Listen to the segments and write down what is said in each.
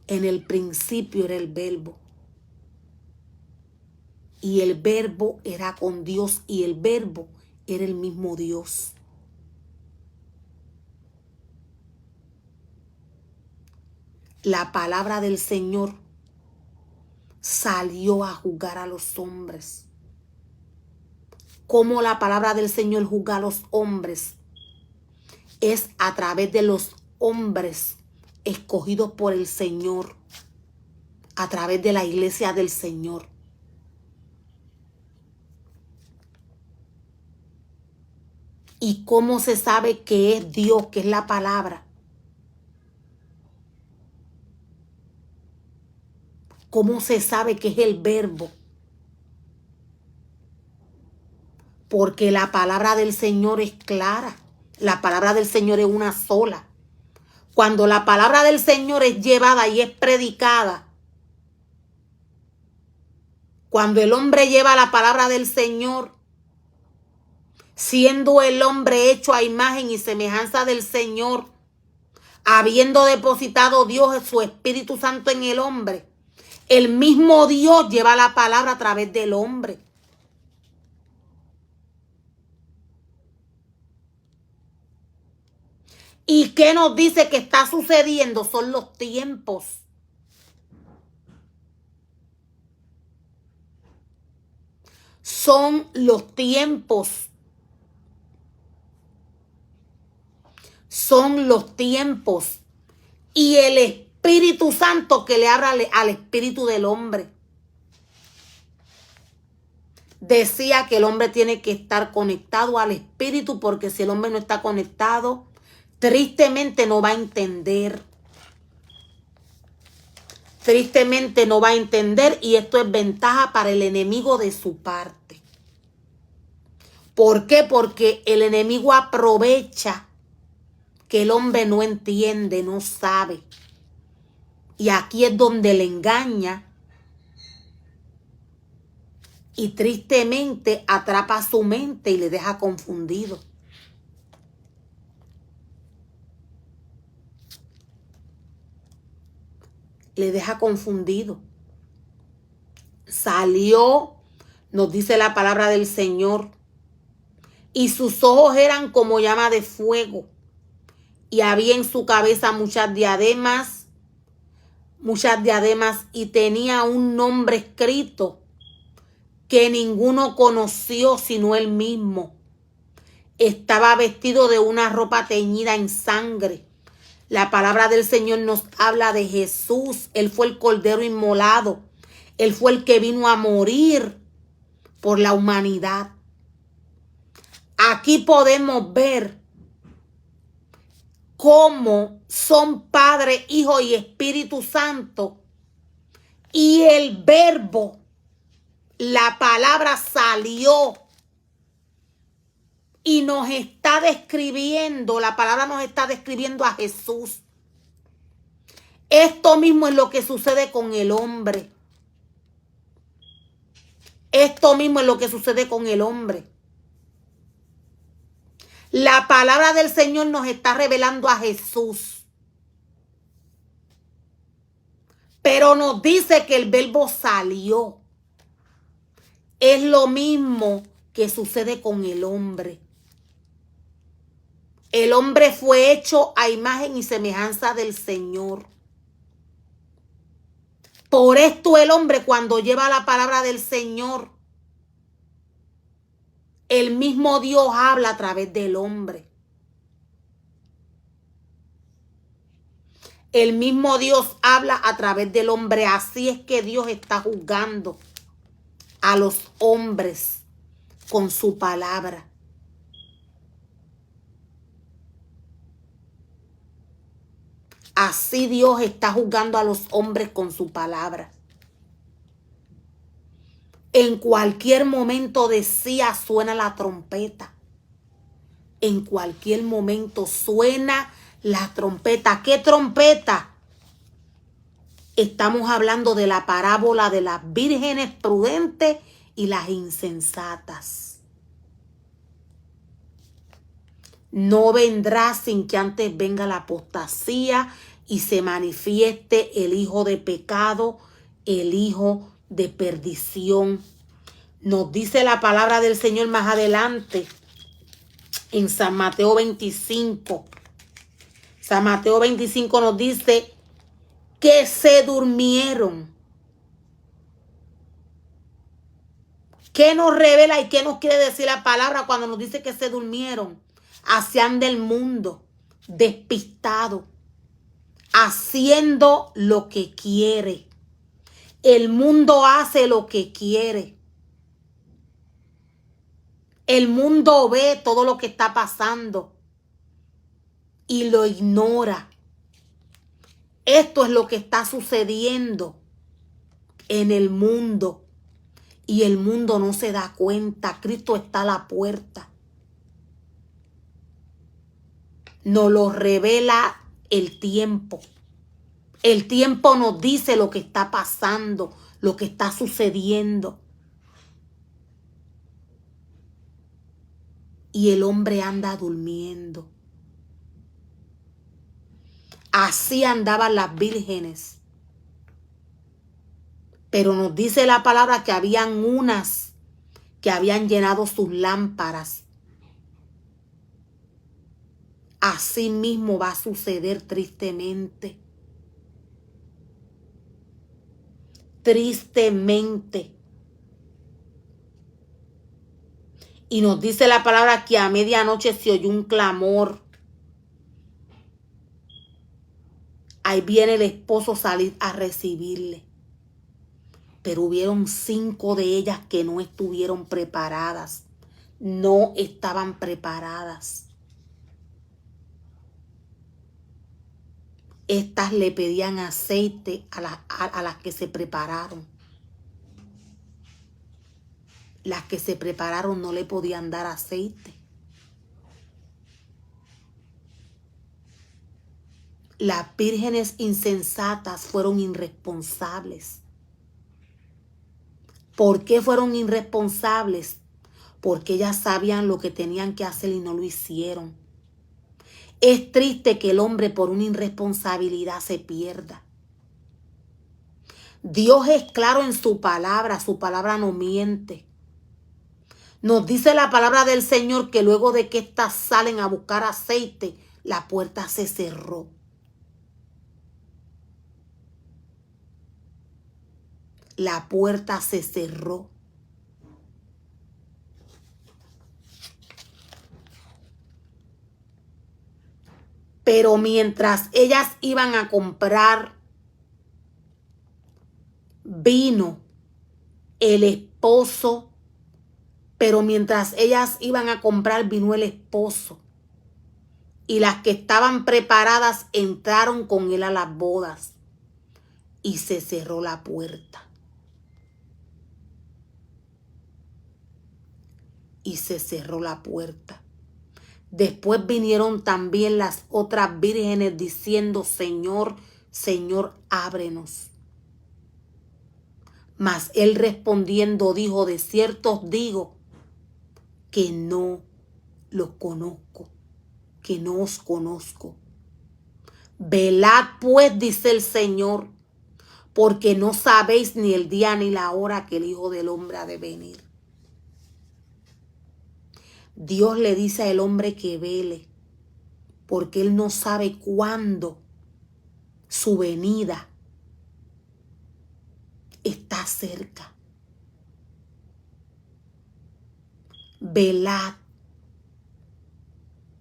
En el principio era el Verbo. Y el Verbo era con Dios y el Verbo era el mismo Dios. La palabra del Señor salió a juzgar a los hombres. ¿Cómo la palabra del Señor juzga a los hombres? Es a través de los hombres escogidos por el Señor, a través de la iglesia del Señor. ¿Y cómo se sabe que es Dios, que es la palabra? ¿Cómo se sabe que es el Verbo? Porque la palabra del Señor es clara. La palabra del Señor es una sola. Cuando la palabra del Señor es llevada y es predicada, cuando el hombre lleva la palabra del Señor, siendo el hombre hecho a imagen y semejanza del Señor, habiendo depositado Dios su Espíritu Santo en el hombre, el mismo Dios lleva la palabra a través del hombre. ¿Y qué nos dice que está sucediendo? Son los tiempos. Son los tiempos. Son los tiempos. Y el Espíritu Santo que le habla al espíritu del hombre. Decía que el hombre tiene que estar conectado al espíritu, porque si el hombre no está conectado, tristemente no va a entender. Tristemente no va a entender, y esto es ventaja para el enemigo de su parte. ¿Por qué? Porque el enemigo aprovecha que el hombre no entiende, no sabe. Y aquí es donde le engaña. Y tristemente atrapa su mente y le deja confundido. Le deja confundido. Salió, nos dice la palabra del Señor, y sus ojos eran como llama de fuego, y había en su cabeza muchas diademas, y tenía un nombre escrito que ninguno conoció sino él mismo. Estaba vestido de una ropa teñida en sangre. La palabra del Señor nos habla de Jesús. Él fue el Cordero inmolado. Él fue el que vino a morir por la humanidad. Aquí podemos ver cómo son Padre, Hijo y Espíritu Santo. Y el Verbo, la palabra, salió y nos está describiendo, la palabra nos está describiendo a Jesús. Esto mismo es lo que sucede con el hombre. Esto mismo es lo que sucede con el hombre. La palabra del Señor nos está revelando a Jesús. Pero nos dice que el Verbo salió. Es lo mismo que sucede con el hombre. El hombre fue hecho a imagen y semejanza del Señor. Por esto el hombre, cuando lleva la palabra del Señor, el mismo Dios habla a través del hombre. El mismo Dios habla a través del hombre. Así es que Dios está juzgando a los hombres con su palabra. Así Dios está juzgando a los hombres con su palabra. En cualquier momento decía, suena la trompeta. En cualquier momento suena la trompeta. ¿Qué trompeta? Estamos hablando de la parábola de las vírgenes prudentes y las insensatas. No vendrá sin que antes venga la apostasía y se manifieste el hijo de pecado, el hijo de perdición. Nos dice la palabra del Señor más adelante en San Mateo 25. San Mateo 25 nos dice que se durmieron. ¿Qué nos revela y qué nos quiere decir la palabra cuando nos dice que se durmieron? Hacían del mundo despistado, haciendo lo que quiere. El mundo hace lo que quiere. El mundo ve todo lo que está pasando y lo ignora. Esto es lo que está sucediendo en el mundo y el mundo no se da cuenta. Cristo está a la puerta. Nos lo revela el tiempo. El tiempo nos dice lo que está pasando, lo que está sucediendo. Y el hombre anda durmiendo. Así andaban las vírgenes. Pero nos dice la palabra que habían unas que habían llenado sus lámparas. Así mismo va a suceder tristemente. Tristemente. Y nos dice la palabra que a medianoche se oyó un clamor. Ahí viene el esposo salir a recibirle. Pero hubieron 5 de ellas que no estuvieron preparadas. No estaban preparadas. Estas le pedían aceite a las que se prepararon. Las que se prepararon no le podían dar aceite. Las vírgenes insensatas fueron irresponsables. ¿Por qué fueron irresponsables? Porque ellas sabían lo que tenían que hacer y no lo hicieron. Es triste que el hombre por una irresponsabilidad se pierda. Dios es claro en su palabra no miente. Nos dice la palabra del Señor que luego de que éstas salen a buscar aceite, la puerta se cerró. La puerta se cerró. Pero mientras ellas iban a comprar vino, el esposo, pero mientras ellas iban a comprar vino el esposo, y las que estaban preparadas entraron con él a las bodas, y se cerró la puerta. Y se cerró la puerta. Después vinieron también las otras vírgenes diciendo: Señor, Señor, ábrenos. Mas él respondiendo dijo: de cierto os digo que no los conozco, que no os conozco. Velad pues, dice el Señor, porque no sabéis ni el día ni la hora que el Hijo del Hombre ha de venir. Dios le dice al hombre que vele, porque él no sabe cuándo su venida está cerca. Velad,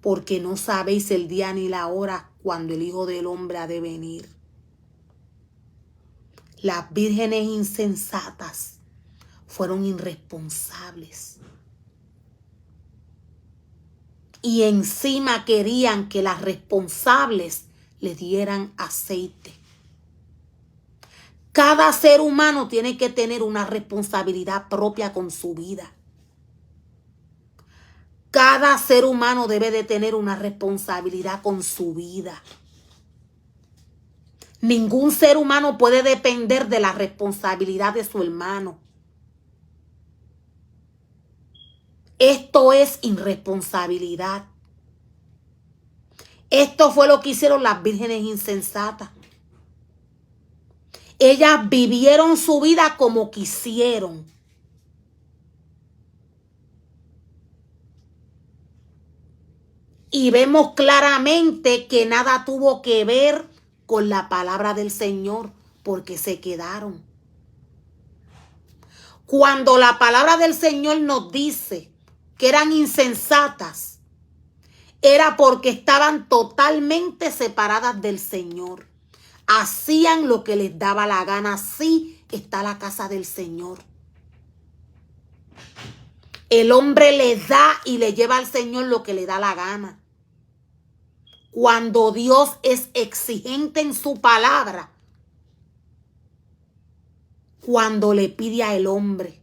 porque no sabéis el día ni la hora cuando el Hijo del Hombre ha de venir. Las vírgenes insensatas fueron irresponsables. Y encima querían que las responsables le dieran aceite. Cada ser humano tiene que tener una responsabilidad propia con su vida. Cada ser humano debe de tener una responsabilidad con su vida. Ningún ser humano puede depender de la responsabilidad de su hermano. Esto es irresponsabilidad. Esto fue lo que hicieron las vírgenes insensatas. Ellas vivieron su vida como quisieron. Y vemos claramente que nada tuvo que ver con la palabra del Señor, porque se quedaron. Cuando la palabra del Señor nos dice que eran insensatas, era porque estaban totalmente separadas del Señor. Hacían lo que les daba la gana. Así está la casa del Señor. El hombre le da y le lleva al Señor lo que le da la gana. Cuando Dios es exigente en su palabra, cuando le pide al hombre,